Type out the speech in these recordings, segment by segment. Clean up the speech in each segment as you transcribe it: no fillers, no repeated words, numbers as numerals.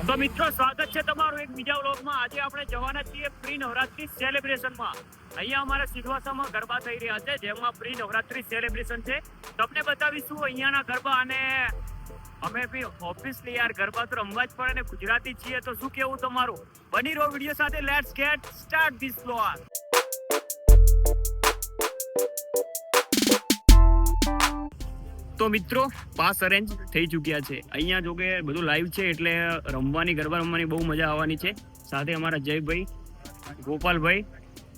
તો મિત્રો સ્વાગત છે તમારું એક બીજા વ્લોગમાં. આજે આપણે જવાના છીએ પ્રી નવરાત્રી સેલિબ્રેશનમાં. અહીંયા અમારા સિલવાસામાં ગરબા થઈ રહ્યા છે, જેમાં પ્રી નવરાત્રી સેલિબ્રેશન છે. તમને બતાવીશું અહીંયાના ગરબા. અને અમે બી ઓબ્વિયસલી યાર ગરબા તો રમવા જ પડે ને, ગુજરાતી છીએ તો શું કેવું તમારું. બની રહો વિડીયો સાથે. Let's gate start this vlog. તો મિત્રો પાસ અરેન્જ થઈ ચૂક્યા છે. અહીંયા જો કે બધું લાઈવ છે એટલે રમવાની ગરબા રમવાની બહુ મજા આવવાની છે. સાથે અમારા જયભાઈ, ગોપાલભાઈ,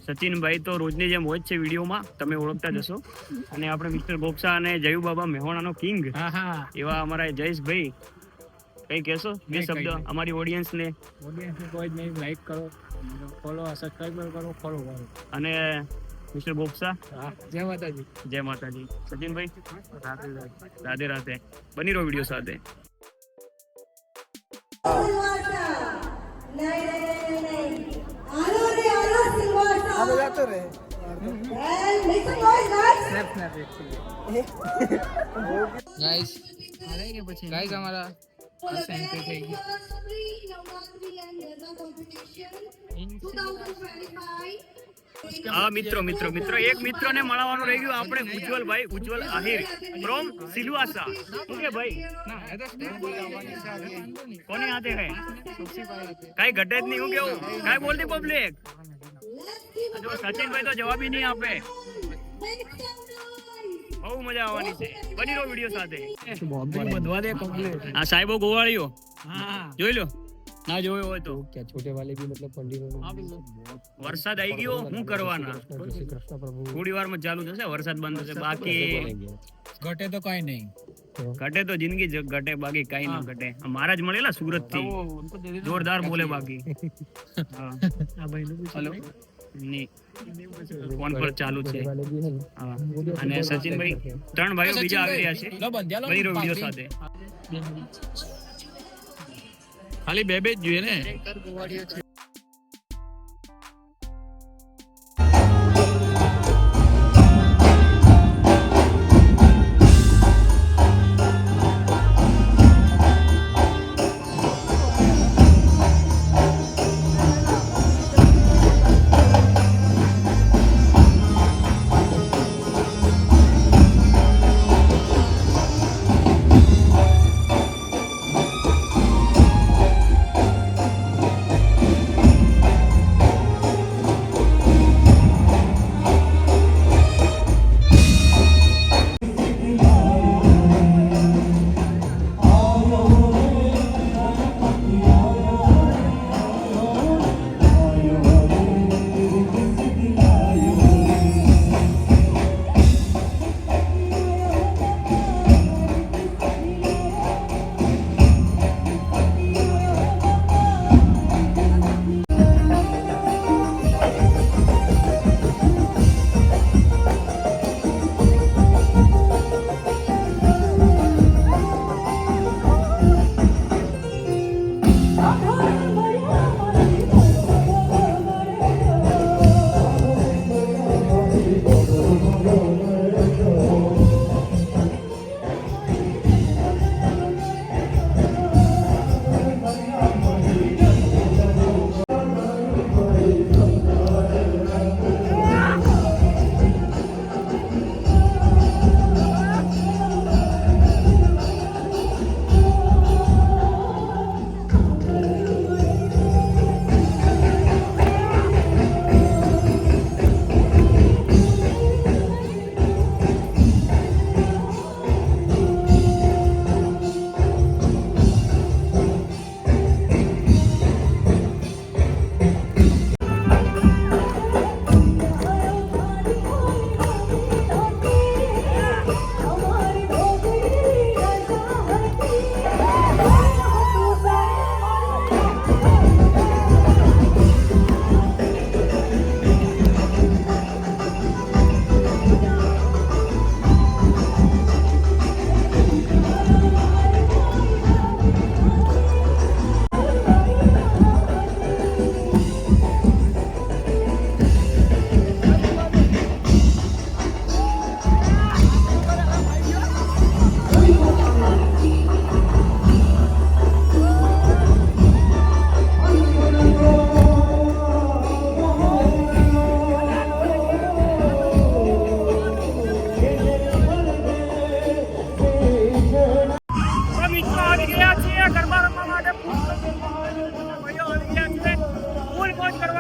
સચિનભાઈ તો રોજની જેમ હોય જ છે વિડીયોમાં, તમે ઓળખતા જશો. અને આપણે મિસ્ટર ગોપસા અને જયુ બાબા મેહોણાનો કિંગ એવા અમારા જયેશભાઈ, કઈ કહેશો બે શબ્દ અમારી ઓડિયન્સને? કોઈ જ નહીં, લાઈક કરો, ફોલો, સબસ્ક્રાઇબ કરો, ફોલો કરો. અને મિસ્ટર ગોપસા, જય માતાજી. જય માતાજી. સચિનભાઈ, રાધે રાધે. બની રહો વિડીયો સાથે. ગાઈસ અમારા હા મિત્રો એક મિત્રને મળવાનું રહી ગયું. આપણે ઉજ્જવલભાઈ, ઉજ્જવલ આહિર ફ્રોમ સિલવાસા. શું કે ભાઈ, કોની હાથે હે? કઈ ઘટે જ નહીં. હું કેવું કઈ બોલતી પબ્લિક? સચિનભાઈ તો જવાબ નહીં આપે. બહુ મજા આવવાની છે. બની રહો વિડીયો સાથે. આ સાહેબો ગોવાળીઓ જોઈ લો, ના જોયો હોય તો. છોટે વાલે ભી મતલબ પંડિત વરસાદ આવી ગયો, શું કરવાના? થોડી વારમાં ચાલુ થશે, વરસાદ બંધ થશે. બાકી ઘટે તો કઈ નહીં. ઘટે તો જિંદગી જ ઘટે, બાકી કઈ ના ઘટે. મારા જ મળેલા સુરત થી, જોરદાર બોલે. બાકી હેલો ની ફોન પર ચાલુ છે. અને સચિનભાઈ, 3 ભાઈઓ બીજા આવી રહ્યા છે. બની રહ્યો વિડીયો સાથે. ખાલી બે જ જોઈએ ને.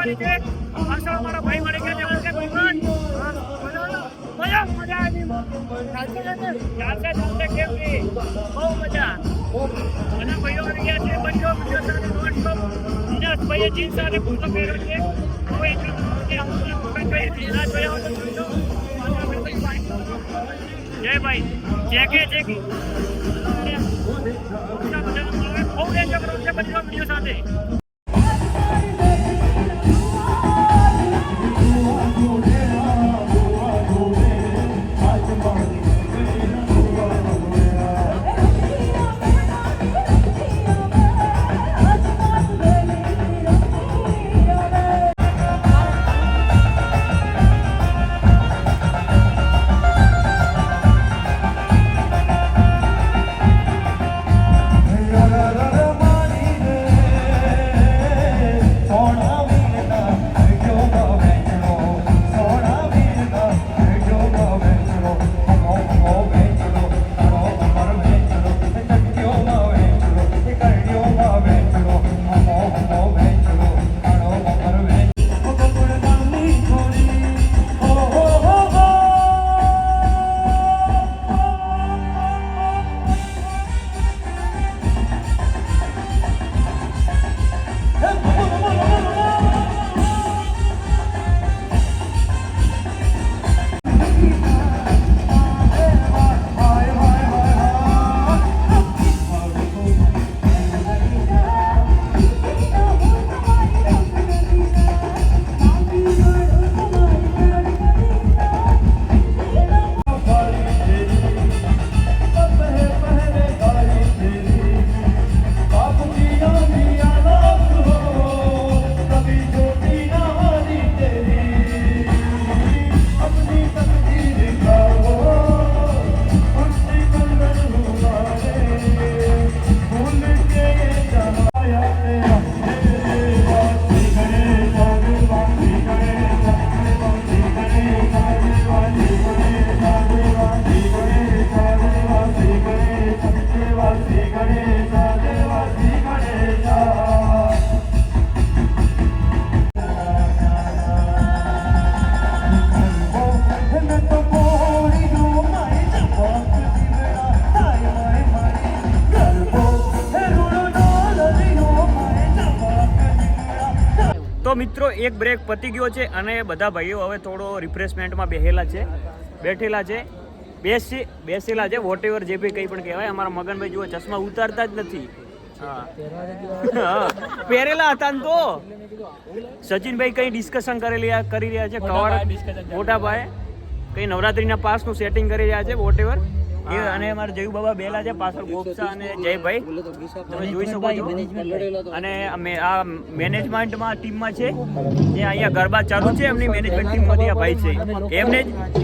આવવાની છે. પાછળ મારા ભાઈ મળી ગયા છે. ઓકે ભાઈબંધ? મજા આવી. ચાલશે કેમ નહીં? બહુ મજા. બધા ભાઈઓ આવી ગયા છે. બંધો વિડીયો સાથે નોનસ્ટોપ. દિનેશભાઈએ જીન્સ સાથે કુર્તો પહેર્યો છે. હવે જય ભાઈ ચેકે બહુ એન્જોય કરો છે બધા વિડીયો સાથે. તો મિત્રો એક બ્રેક પતી ગયો છે અને બધા ભાઈઓ હવે થોડો રિફ્રેશમેન્ટમાં બેઠેલા છે બેસેલા છે વોટ એવર જે બી કંઈ પણ કહેવાય. અમારા મગનભાઈ જુઓ ચશ્મા ઉતારતા જ નથી. પહેરેલા હતા ને તો સચિનભાઈ કઈ ડિસ્કશન કરી રહ્યા છે. કવાડ મોટા ભાઈ કઈ નવરાત્રીના પાસનું સેટિંગ કરી રહ્યા છે વોટ એવર. અને અમારા જયુ બાબા બેલા છે પાછળ ગોપસા અને જયભાઈ તમે જોઈ શકો છો. અને આ મેનેજમેન્ટમાં ટીમમાં છે જે અહીંયા ગરબા ચાલુ છે એમની મેનેજમેન્ટ ટીમમાંથી આ ભાઈ છે.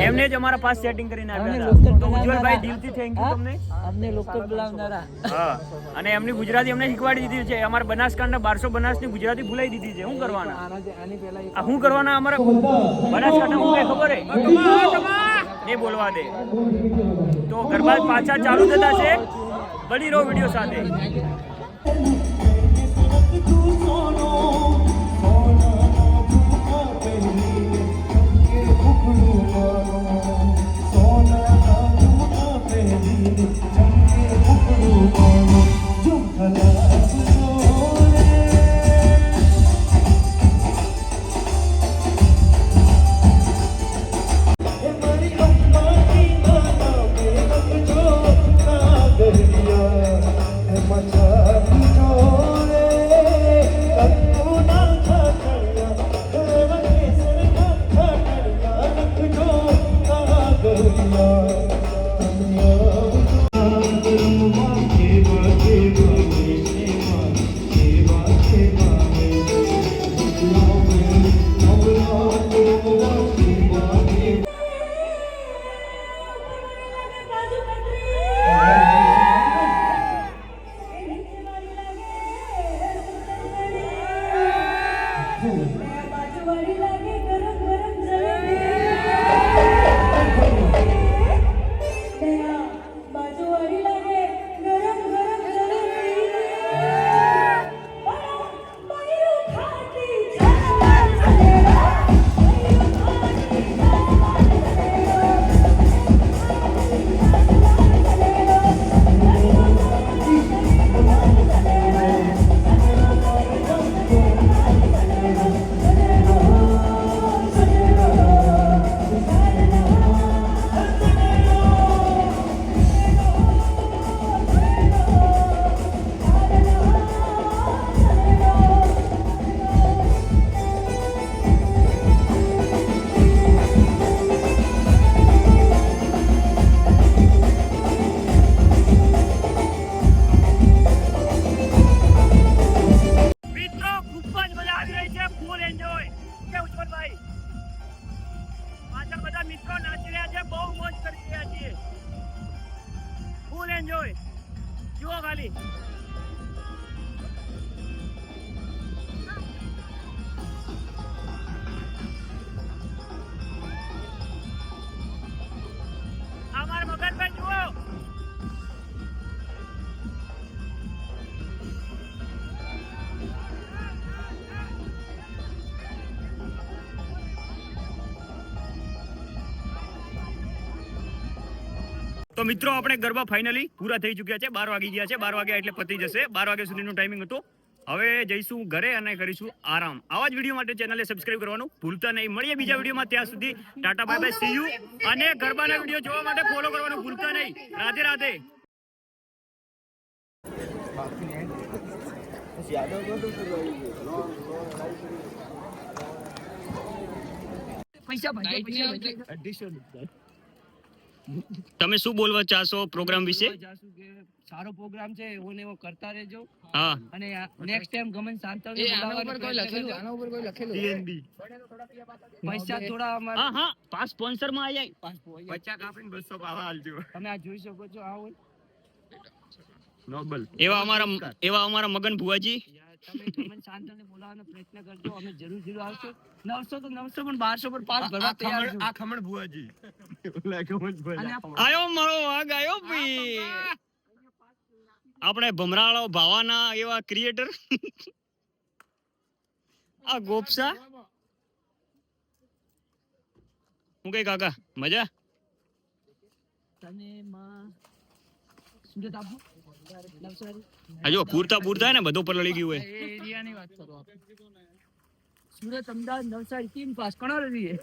એમને જ અમારા પાસ સેટિંગ કરીને આવ્યા હતા. તો ઉજ્જવલભાઈ દિલથી થેન્ક યુ તમને. અમને લોકલ બોલાવનારા. હા અને એમની ગુજરાતી અમને શીખવાડી દીધી છે. અમારા બનાસકાંઠા 1200 બનાસની ગુજરાતી ભૂલાઈ દીધી છે. શું કરવાના શું કરવાના અમારા બનાસકાંઠા હું કઈ ખબર હે એ બોલવા દે. તો ગરબા પાછા ચાલુ થતા છે. બની રહો વિડીયો સાથે. Machar તો મિત્રો આપણે ગરબા ફાઇનલી પૂરા થઈ ચૂક્યા છે. 12 વાગી ગયા છે. 12 વાગ્યા એટલે પતી જશે. 12 વાગ્યા સુધીનો ટાઈમિંગ હતો. હવે જઈશું ઘરે અને કરીશું આરામ. આવા જ વિડીયો માટે ચેનલને સબસ્ક્રાઇબ કરવાનું ભૂલતા નહીં. મળીએ બીજા વિડીયોમાં. ત્યાં સુધી Tata bye bye, C you. અને ગરબાના વિડીયો જોવા માટે ફોલો કરવાનું ભૂલતા નહીં. રાધે રાધે. તમે શું બોલવા ચાહશો પ્રોગ્રામ વિશે? સારો પ્રોગ્રામ છે, એવો ને એવો કરતા રહેજો. હા, અને નેક્સ્ટ ટાઈમ ગમન શાંતવને પૈસા થોડા અમારે હા હા, પાસ સ્પોન્સર માં આવી જાય. 50 કાપીને 200 પાવા આલજો. તમે આ જોઈ શકો છો. આ હોય નોબલ. એવા અમારા મગન ભુવાજી. તમે ગમન શાંતવને બોલાવવાનો પ્રયત્ન કરજો. અમે જરૂર આવશું. 900 તો 900 પણ 1200 પર પાસ ભરવા તૈયાર છું. આ ખમણ ભુવાજી. અને આયો મારો વાઘ આયો ભઈ. આપણે ભમરાળો ભાવાના એવા ક્રિએટર આ ગોપસા. હું કઈ કાકા મજા? તને માં સુરત આપો નવસારી હજો પૂરતા ને બધું પર લડી ગયું હોય. એ એરિયાની વાત કરો આપણે. સુરત, અમદાવાદ, નવસારી 3 પાસ કોણ રહીએ?